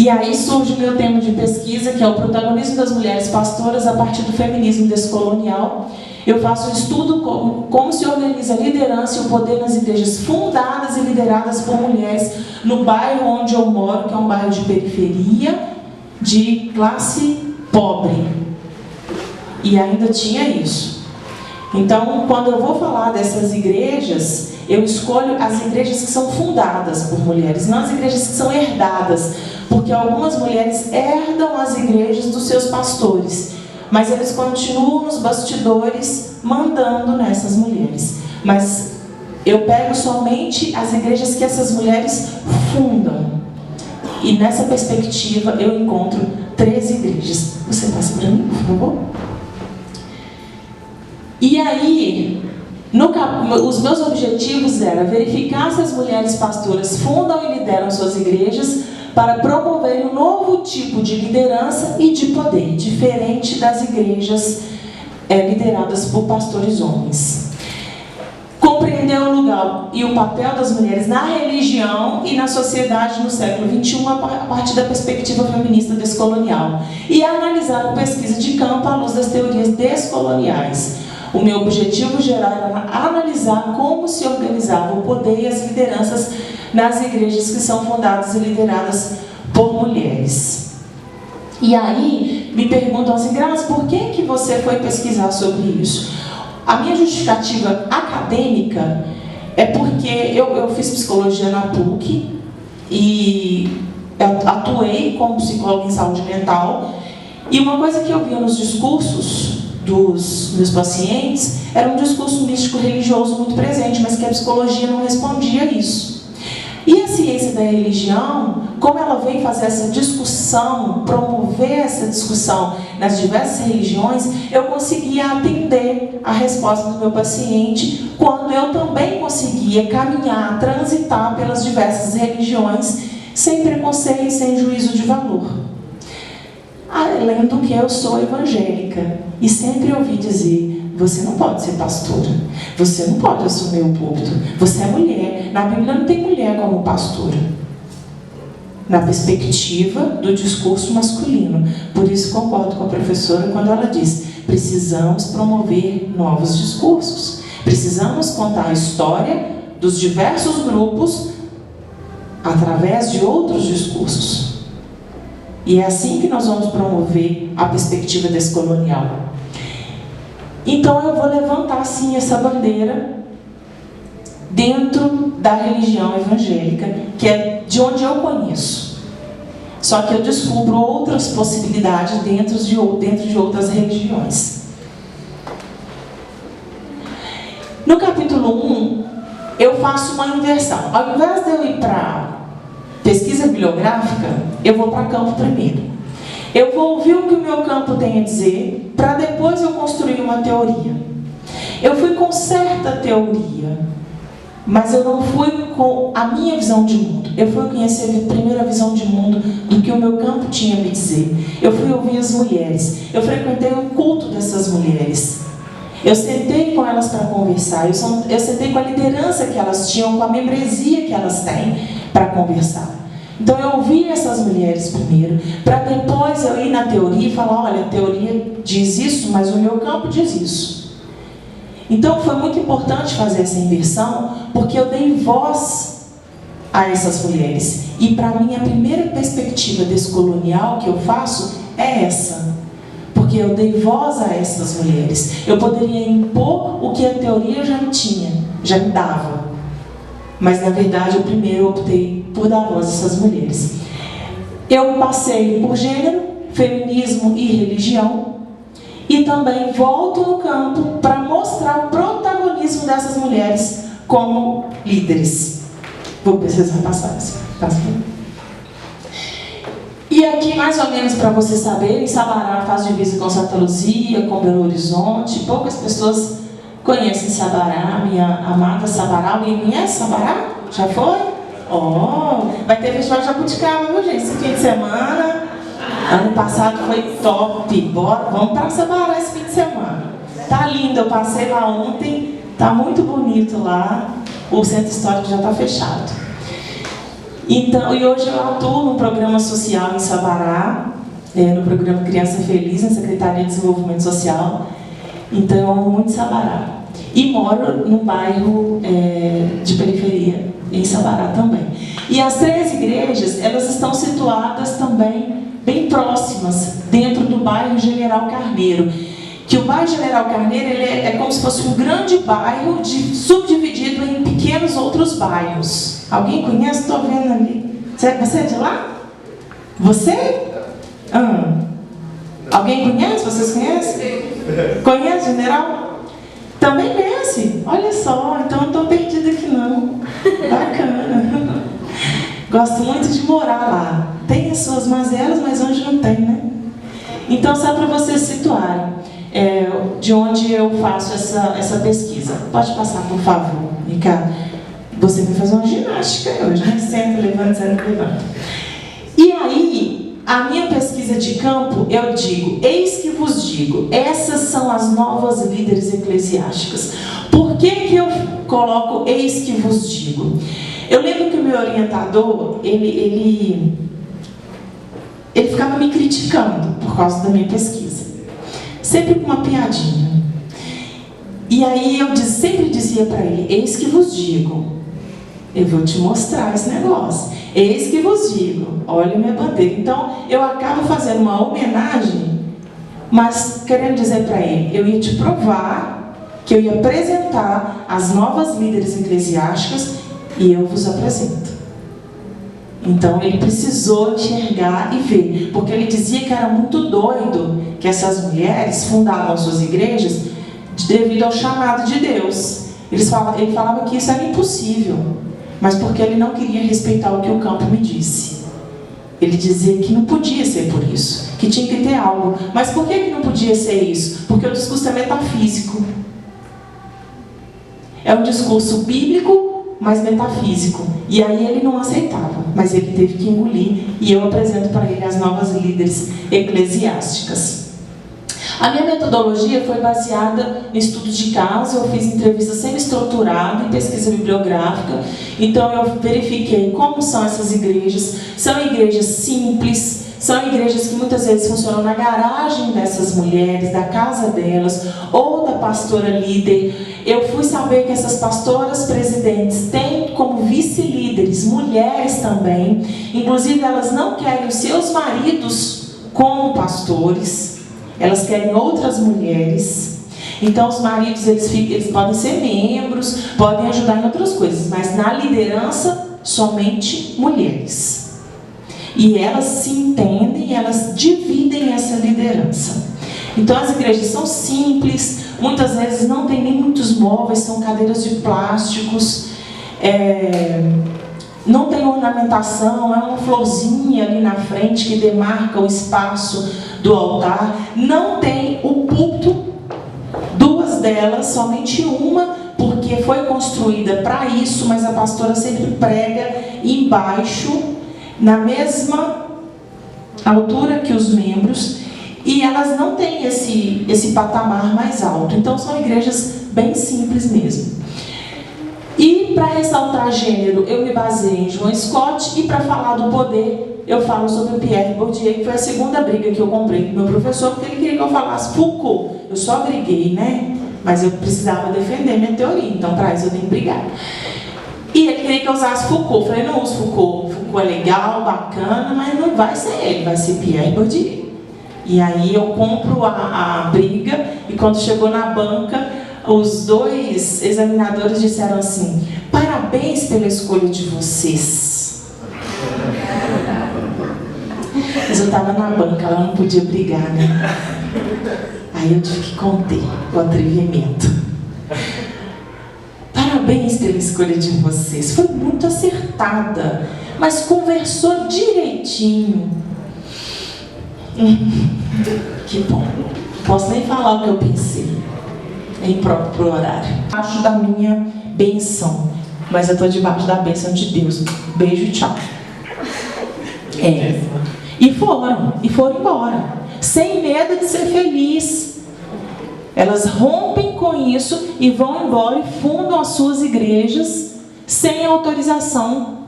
E aí surge o meu tema de pesquisa, que é o protagonismo das mulheres pastoras a partir do feminismo descolonial. Eu faço um estudo como se organiza a liderança e o poder nas igrejas fundadas e lideradas por mulheres no bairro onde eu moro, que é um bairro de periferia, de classe pobre. E ainda tinha isso. Então, quando eu vou falar dessas igrejas, eu escolho as igrejas que são fundadas por mulheres, não as igrejas que são herdadas, porque algumas mulheres herdam as igrejas dos seus pastores, mas eles continuam nos bastidores mandando nessas mulheres. Mas eu pego somente as igrejas que essas mulheres fundam. E nessa perspectiva eu encontro 13 igrejas. Você passa para mim, por favor? E aí, os meus objetivos eram verificar se as mulheres pastoras fundam e lideram suas igrejas para promover um novo tipo de liderança e de poder, diferente das igrejas lideradas por pastores homens. Compreender o lugar e o papel das mulheres na religião e na sociedade no século XXI a partir da perspectiva feminista descolonial. E analisar a pesquisa de campo à luz das teorias descoloniais. O meu objetivo geral era analisar como se organizava o poder e as lideranças nas igrejas que são fundadas e lideradas por mulheres. E aí, me perguntam assim, Graça, por que você foi pesquisar sobre isso? A minha justificativa acadêmica é porque eu fiz psicologia na PUC e atuei como psicóloga em saúde mental, e uma coisa que eu via nos discursos dos meus pacientes era um discurso místico-religioso muito presente, mas que a psicologia não respondia a isso. E a ciência da religião, como ela vem fazer essa discussão, promover essa discussão nas diversas religiões, eu conseguia atender a resposta do meu paciente quando eu também conseguia caminhar, transitar pelas diversas religiões sem preconceito e sem juízo de valor. Além do que eu sou evangélica e sempre ouvi dizer, você não pode ser pastora, você não pode assumir o púlpito, você é mulher, na Bíblia não tem mulher como pastora, na perspectiva do discurso masculino. Por isso concordo com a professora quando ela diz, precisamos promover novos discursos, precisamos contar a história dos diversos grupos através de outros discursos. E é assim que nós vamos promover a perspectiva descolonial. Então eu vou levantar sim essa bandeira dentro da religião evangélica, que é de onde eu conheço. Só que eu descubro outras possibilidades dentro de outras religiões. No capítulo 1, eu faço uma inversão. Ao invés de eu ir para pesquisa bibliográfica, eu vou para campo primeiro. Eu vou ouvir o que o meu campo tem a dizer, para depois eu construir uma teoria. Eu fui com certa teoria, mas eu não fui com a minha visão de mundo. Eu fui conhecer a primeira visão de mundo do que o meu campo tinha a me dizer. Eu fui ouvir as mulheres. Eu frequentei o culto dessas mulheres. Eu sentei com elas para conversar. Eu sentei com a liderança que elas tinham, com a membresia que elas têm para conversar. Então eu ouvi essas mulheres primeiro, para depois eu ir na teoria e falar, olha, a teoria diz isso, mas o meu campo diz isso. Então foi muito importante fazer essa inversão, porque eu dei voz a essas mulheres. E para mim a primeira perspectiva descolonial que eu faço é essa. Porque eu dei voz a essas mulheres. Eu poderia impor o que a teoria já me tinha, já me dava. Mas, na verdade, eu primeiro optei por dar voz a essas mulheres. Eu passei por gênero, feminismo e religião. E também volto no campo para mostrar o protagonismo dessas mulheres como líderes. Vou precisar passar isso. E aqui, mais ou menos para vocês saberem, Sabará faz divisa com Santa Luzia, com Belo Horizonte. Poucas pessoas conhecem Sabará, minha amada Sabará. Alguém conhece Sabará? Já foi? Vai ter festival de Jabuticaba, viu, gente? Esse fim de semana. Ano passado foi top. Bora, vamos para Sabará esse fim de semana. Tá lindo, eu passei lá ontem. Tá muito bonito lá. O centro histórico já está fechado. Então, e hoje eu atuo num programa social em Sabará, no programa Criança Feliz, na Secretaria de Desenvolvimento Social. Então eu amo muito Sabará. E moro num bairro de periferia, em Sabará também. E as 3 igrejas, elas estão situadas também bem próximas, dentro do bairro General Carneiro. Que o bairro General Carneiro ele é como se fosse um grande bairro subdividido em pequenos outros bairros. Alguém conhece? Estou vendo ali. Você é de lá? Você? Alguém conhece? Vocês conhecem? Conhece General? Também conhece? Olha só, então não estou perdida aqui não. Bacana. Gosto muito de morar lá. Tem as suas mazelas, mas hoje não tem, né? Então, só para vocês situarem de onde eu faço essa pesquisa. Pode passar, por favor, Ricardo. Você vai fazer uma ginástica hoje, né? Senta, levanta, senta, levanta. E aí, a minha pesquisa de campo, eu digo, eis que vos digo, essas são as novas líderes eclesiásticas. Por que eu coloco eis que vos digo? Eu lembro que o meu orientador, ele ficava me criticando por causa da minha pesquisa. Sempre com uma piadinha. E aí eu sempre dizia para ele, eis que vos digo, eu vou te mostrar esse negócio. Eis que vos digo, olha minha bandeira. Então, eu acabo fazendo uma homenagem, mas querendo dizer para ele, eu ia te provar que eu ia apresentar as novas líderes eclesiásticas e eu vos apresento. Então, ele precisou enxergar e ver, porque ele dizia que era muito doido que essas mulheres fundavam suas igrejas devido ao chamado de Deus. Ele falava que isso era impossível, mas porque ele não queria respeitar o que o campo me disse. Ele dizia que não podia ser por isso, que tinha que ter algo. Mas por que não podia ser isso? Porque o discurso é metafísico. É um discurso bíblico, mas metafísico. E aí ele não aceitava, mas ele teve que engolir. E eu apresento para ele as novas líderes eclesiásticas. A minha metodologia foi baseada em estudo de caso, eu fiz entrevista semi-estruturada e pesquisa bibliográfica. Então eu verifiquei como são essas igrejas. São igrejas simples, são igrejas que muitas vezes funcionam na garagem dessas mulheres, da casa delas, ou da pastora líder. Eu fui saber que essas pastoras presidentes têm como vice-líderes mulheres também. Inclusive elas não querem os seus maridos como pastores. Elas querem outras mulheres. Então os maridos eles podem ser membros, podem ajudar em outras coisas, mas na liderança somente mulheres. E elas se entendem, elas dividem essa liderança. Então as igrejas são simples, muitas vezes não tem nem muitos móveis, são cadeiras de plásticos, não tem ornamentação, é uma florzinha ali na frente que demarca o espaço do altar. Não tem o púlpito, 2 delas, somente uma, porque foi construída para isso, mas a pastora sempre prega embaixo, na mesma altura que os membros, e elas não têm esse patamar mais alto. Então são igrejas bem simples mesmo. E para ressaltar gênero, eu me baseei em John Scott, e para falar do poder, eu falo sobre o Pierre Bourdieu, que foi a segunda briga que eu comprei com o meu professor, porque ele queria que eu falasse Foucault. Eu só briguei, né? Mas eu precisava defender minha teoria, então para isso eu tenho que brigar. E ele queria que eu usasse Foucault. Eu falei, não uso Foucault. Foucault é legal, bacana, mas não vai ser ele, vai ser Pierre Bourdieu. E aí eu compro a briga, e quando chegou na banca, os 2 examinadores disseram assim, parabéns pela escolha de vocês. Mas eu estava na banca, ela não podia brigar, né? Aí eu tive que conter o atrevimento. Parabéns pela escolha de vocês, foi muito acertada, mas conversou direitinho. Que bom, não posso nem falar o que eu pensei. É impróprio pro horário. Debaixo da minha benção, mas eu estou debaixo da bênção de Deus. Beijo e tchau. E foram embora, sem medo de ser feliz. Elas rompem com isso e vão embora e fundam as suas igrejas sem autorização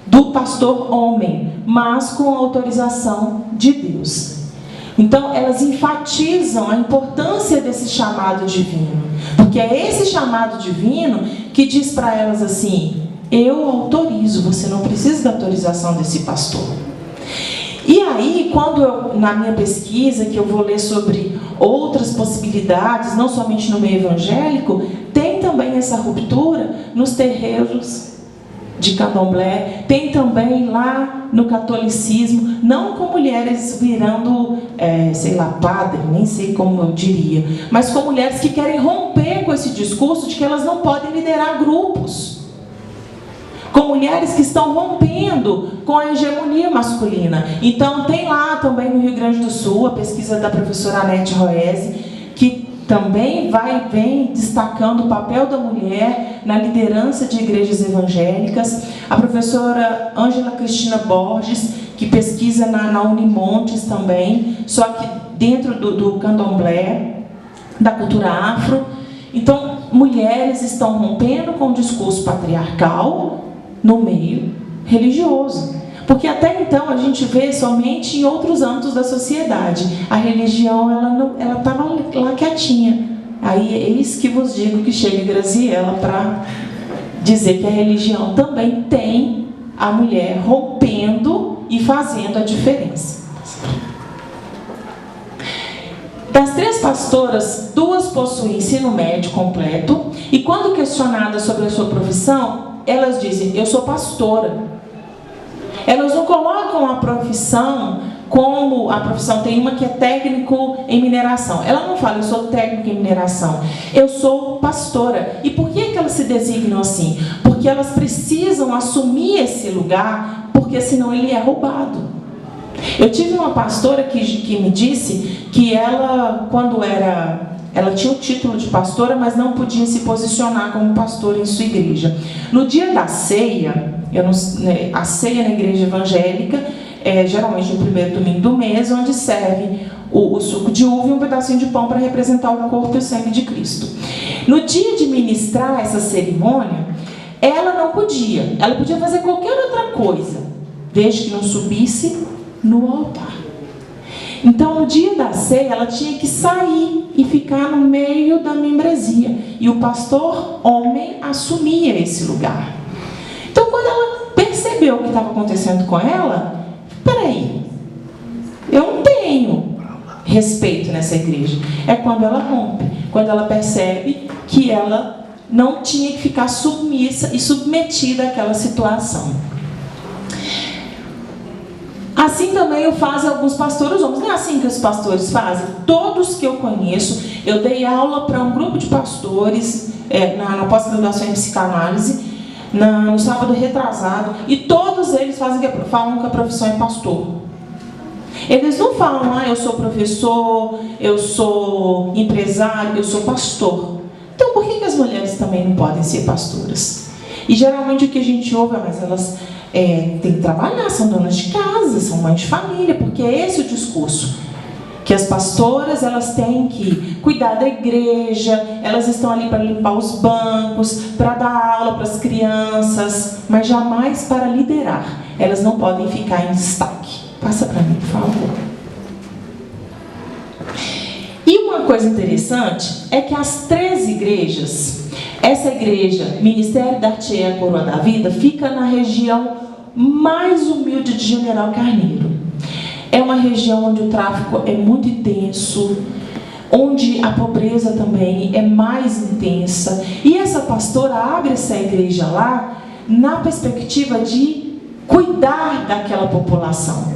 do pastor homem, mas com a autorização de Deus. Então, elas enfatizam a importância desse chamado divino, porque é esse chamado divino que diz para elas assim: eu autorizo, você não precisa da autorização desse pastor. E aí, quando eu, na minha pesquisa, que eu vou ler sobre outras possibilidades, não somente no meio evangélico, tem também essa ruptura nos terreiros de candomblé, tem também lá no catolicismo, não com mulheres virando, padre, nem sei como eu diria, mas com mulheres que querem romper com esse discurso de que elas não podem liderar grupos, com mulheres que estão rompendo com a hegemonia masculina. Então tem lá também no Rio Grande do Sul a pesquisa da professora Anete Roese, que também vem destacando o papel da mulher na liderança de igrejas evangélicas. A professora Ângela Cristina Borges, que pesquisa na Unimontes também, só que dentro do candomblé, da cultura afro. Então, mulheres estão rompendo com o discurso patriarcal no meio religioso. Porque até então a gente vê somente em outros âmbitos da sociedade. A religião, ela está lá quietinha. Aí eis que vos digo que chega Graziella para dizer que a religião também tem a mulher rompendo e fazendo a diferença. Das 3 pastoras, 2 possuem ensino médio completo, e quando questionadas sobre a sua profissão, elas dizem: eu sou pastora. Elas não colocam a profissão como a profissão. Tem uma que é técnico em mineração. Ela não fala: eu sou técnico em mineração, eu sou pastora. E por que elas se designam assim? Porque elas precisam assumir esse lugar, porque senão ele é roubado. Eu tive uma pastora que me disse que ela, quando ela tinha o título de pastora, mas não podia se posicionar como pastora em sua igreja. No dia da ceia, a ceia na igreja evangélica é geralmente no primeiro domingo do mês, onde serve o suco de uva e um pedacinho de pão para representar o corpo e o sangue de Cristo. No dia de ministrar essa cerimônia, ela não podia. Ela podia fazer qualquer outra coisa, desde que não subisse no altar. Então, no dia da ceia, ela tinha que sair e ficar no meio da membresia. E o pastor homem assumia esse lugar. Então, quando ela percebeu o que estava acontecendo com ela, peraí, eu não tenho respeito nessa igreja. É quando ela rompe, quando ela percebe que ela não tinha que ficar submissa e submetida àquela situação. Assim também o fazem alguns pastores homens. Não é assim que os pastores fazem? Todos que eu conheço, eu dei aula para um grupo de pastores na pós-graduação em psicanálise, no sábado retrasado, e todos eles falam que a profissão é pastor. Eles não falam: eu sou professor, eu sou empresário, eu sou pastor. Então por que as mulheres também não podem ser pastoras? E geralmente o que a gente ouve é: mas elas têm que trabalhar, são donas de casa, são mães de família, porque é esse o discurso. Que as pastoras, elas têm que cuidar da igreja, elas estão ali para limpar os bancos, para dar aula para as crianças, mas jamais para liderar. Elas não podem ficar em destaque. Passa para mim, por favor. E uma coisa interessante é que as 3 igrejas, essa igreja, Ministério da Arte e a Coroa da Vida, fica na região mais humilde de General Carneiro. É uma região onde o tráfico é muito intenso, onde a pobreza também é mais intensa. E essa pastora abre essa igreja lá na perspectiva de cuidar daquela população.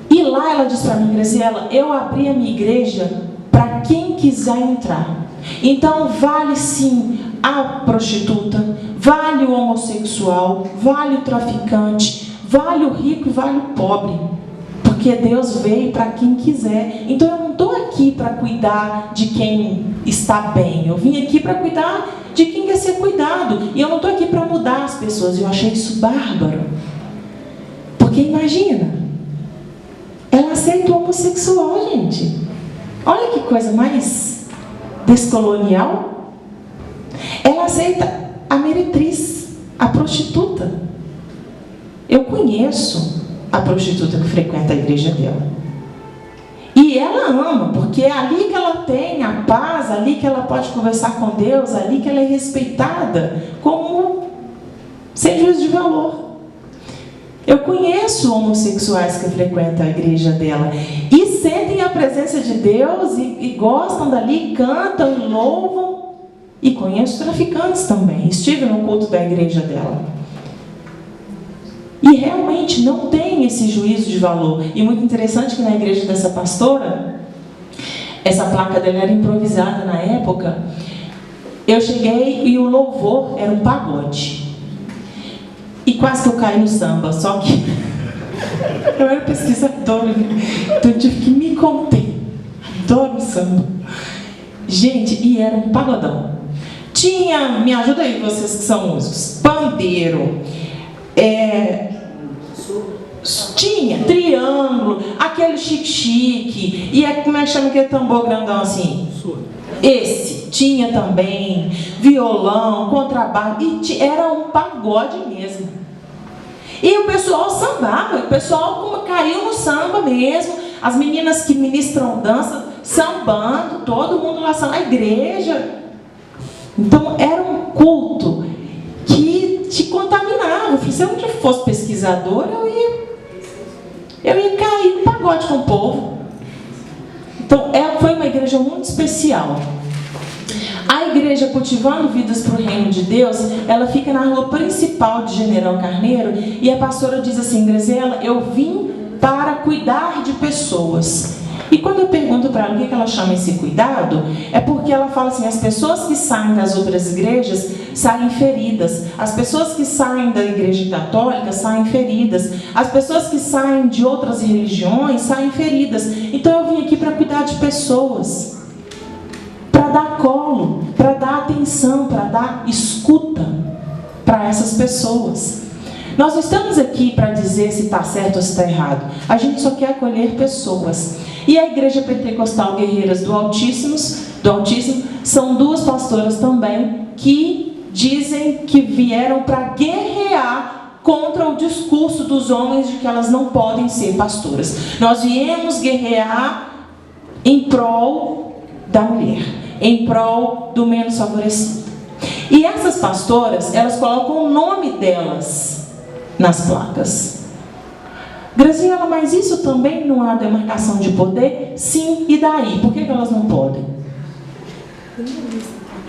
E lá ela diz para mim: Graziella, eu abri a minha igreja para quem quiser entrar. Então vale sim a prostituta, vale o homossexual, vale o traficante, vale o rico e vale o pobre. Porque Deus veio para quem quiser. Então eu não estou aqui para cuidar de quem está bem. Eu vim aqui para cuidar de quem quer ser cuidado. E eu não estou aqui para mudar as pessoas. Eu achei isso bárbaro. Porque imagina, ela aceita o homossexual, gente. Olha que coisa mais descolonial. Ela aceita a meretriz, a prostituta. Eu conheço a prostituta que frequenta a igreja dela. E ela ama, porque é ali que ela tem a paz, ali que ela pode conversar com Deus, ali que ela é respeitada, como sem juízo de valor. Eu conheço homossexuais que frequentam a igreja dela e sentem a presença de Deus e gostam dali, cantam e louvam. E conheço traficantes também. Estive no culto da igreja dela. E realmente não tem esse juízo de valor. E muito interessante que na igreja dessa pastora, essa placa dela era improvisada na época. Eu cheguei e o louvor era um pagode. E quase que eu caí no samba, só que eu era pesquisadora, então eu tive que me conter. Adoro o samba. Gente, e era um pagodão. Tinha, me ajuda aí vocês que são músicos, pandeiro, tinha triângulo, aquele chique-chique, e como é que chama aquele tambor grandão assim? Esse, tinha também, violão, contrabaixo, e era um pagode mesmo. E o pessoal sambava, o pessoal caiu no samba mesmo, as meninas que ministram dança, sambando, todo mundo lá, a igreja. Então, era um culto que te contaminava. Se eu não fosse pesquisadora, eu ia cair no pagode com o povo. Então, foi uma igreja muito especial. A igreja Cultivando Vidas para o Reino de Deus, ela fica na rua principal de General Carneiro, e a pastora diz assim: Grazela, eu vim para cuidar de pessoas. E quando eu pergunto para ela o que ela chama esse cuidado, é porque ela fala assim: as pessoas que saem das outras igrejas saem feridas, as pessoas que saem da igreja católica saem feridas, as pessoas que saem de outras religiões saem feridas. Então eu vim aqui para cuidar de pessoas, para dar colo, para dar atenção, para dar escuta para essas pessoas. Nós não estamos aqui para dizer se está certo ou se está errado. A gente só quer acolher pessoas. E a Igreja Pentecostal Guerreiras do Altíssimo são duas pastoras também que dizem que vieram para guerrear contra o discurso dos homens de que elas não podem ser pastoras. Nós viemos guerrear em prol da mulher, em prol do menos favorecido. E essas pastoras, elas colocam o nome delas nas placas. Graziela, mas isso também não é uma demarcação de poder? Sim, e daí? Por que elas não podem?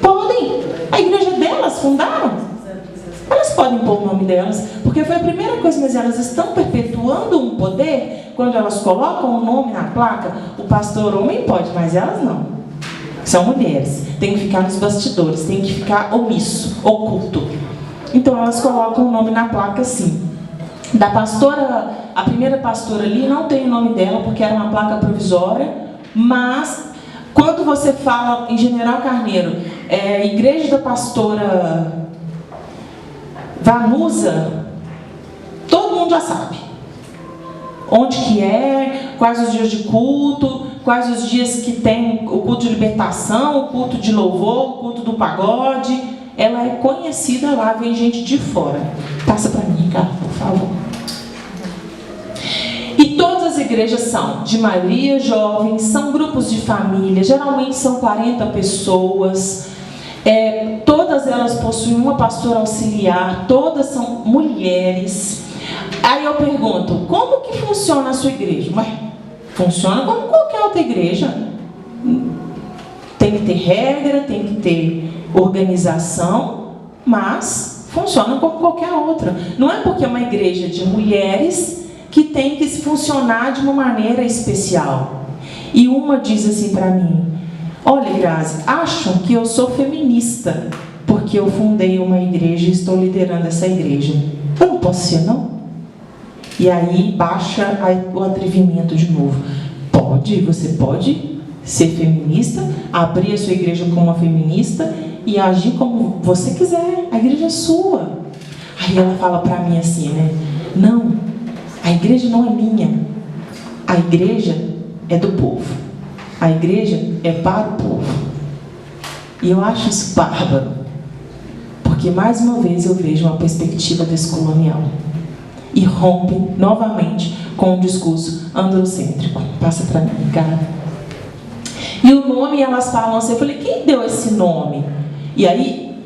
Podem. A igreja delas fundaram. Elas podem pôr o nome delas, porque foi a primeira coisa, mas elas estão perpetuando um poder quando elas colocam o nome na placa. O pastor homem pode, mas elas não. São mulheres. Tem que ficar nos bastidores, tem que ficar omisso, oculto. Então elas colocam o nome na placa assim. Da pastora, a primeira pastora ali, não tem o nome dela, porque era uma placa provisória, mas quando você fala em General Carneiro, igreja da pastora Vanusa, todo mundo já sabe. Onde que é, quais os dias de culto, quais os dias que tem o culto de libertação, o culto de louvor, o culto do pagode. Ela é conhecida lá, vem gente de fora. Passa para mim, Ricardo, por favor. E todas as igrejas são, de maioria, jovens, são grupos de família, geralmente são 40 pessoas. Todas elas possuem uma pastora auxiliar, todas são mulheres. Aí eu pergunto, como que funciona a sua igreja? Ué, funciona como qualquer outra igreja. Tem que ter regra, tem que ter organização, mas funciona como qualquer outra. Não é porque é uma igreja de mulheres que tem que funcionar de uma maneira especial. E uma diz assim para mim: olha, Grazi, acham que eu sou feminista porque eu fundei uma igreja e estou liderando essa igreja. Eu não posso ser, não? E aí baixa o atrevimento de novo. Pode, você pode ser feminista, abrir a sua igreja como uma feminista e agir como você quiser, a igreja é sua. Aí ela fala para mim assim, né? Não, a igreja não é minha, a igreja é do povo, a igreja é para o povo. E eu acho isso bárbaro, porque mais uma vez eu vejo uma perspectiva descolonial. e rompe novamente com um discurso androcêntrico. Passa para mim, cara. E o nome, elas falam assim, eu falei, quem deu esse nome? E aí,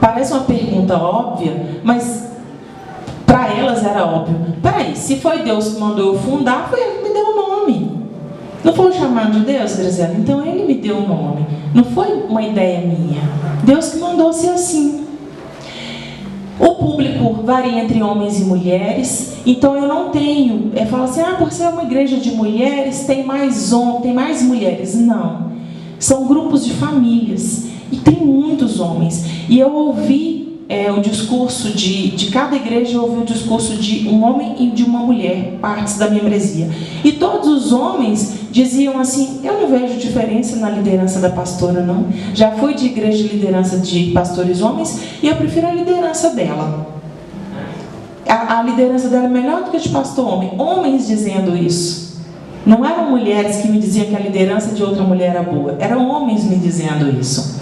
parece uma pergunta óbvia, mas para elas era óbvio. Peraí, se foi Deus que mandou eu fundar, foi Ele que me deu o nome. Não foi um chamado de Deus, Graziela? Então Ele me deu o nome. Não foi uma ideia minha. Deus que mandou ser assim. O público varia entre homens e mulheres, então eu não tenho, fala assim, por ser uma igreja de mulheres, tem mais homens, tem mais mulheres. Não, são grupos de famílias, e tem muitos homens. E eu ouvi o discurso de cada igreja, eu ouvi o discurso de um homem e de uma mulher, partes da membresia. E todos os homens diziam assim, eu não vejo diferença na liderança da pastora, não. Já fui de igreja de liderança de pastores homens, e eu prefiro a liderança dela. A liderança dela é melhor do que a de pastor homem. Homens dizendo isso. Não eram mulheres que me diziam que a liderança de outra mulher era boa. Eram homens me dizendo isso.